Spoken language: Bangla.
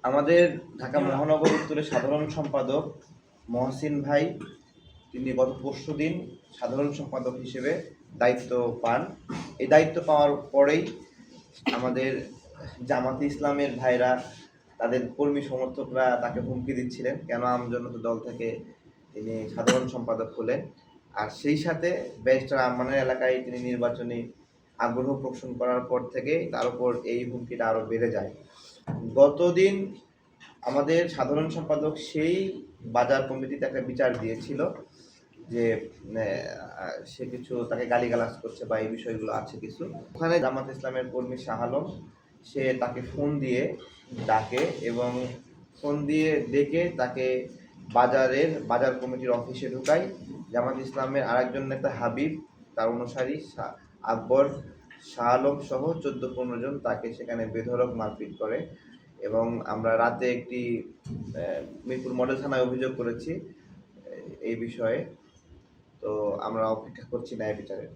আমাদের ঢাকা মহানগর উত্তরের সাধারণ সম্পাদক মহসিন ভাই, তিনি গত পরশুদিন সাধারণ সম্পাদক হিসেবে দায়িত্ব পান। এই দায়িত্ব পাওয়ার পরেই আমাদের জামাতে ইসলামের ভাইরা, তাদের কর্মী সমর্থকরা তাকে হুমকি দিচ্ছিলেন কেন আমজনতা দল থেকে তিনি সাধারণ সম্পাদক হলেন। আর সেই সাথে ব্যারিস্টার আম্মানের এলাকায় তিনি নির্বাচনী আগ্রহ পোষণ করার পর থেকে তার উপর এই হুমকিটা আরও বেড়ে যায়। গতদিন আমাদের সাধারণ সম্পাদক সেই বাজার কমিটিতে একটা বিচার দিয়েছিল যে সে কিছু তাকে গালিগালাজ করছে বা এই বিষয়গুলো আছে কিছু। ওখানে জামাত ইসলামের কর্মী শাহ আলম সে তাকে ফোন দিয়ে ডাকে এবং ফোন দিয়ে ডেকে তাকে বাজার কমিটির অফিসে ঢুকায়। জামাত ইসলামের আরেকজন নেতা হাবিব, তার অনুসারী আকবর, শাহ আলম সহ 14-15 জন তাকে সেখানে বেধড়ক মারপিট করে এবং আমরা রাতে একটি মিরপুর মডেল থানায় অভিযোগ করেছি এই বিষয়ে। তো আমরা অপেক্ষা করছি ন্যায় বিচারের।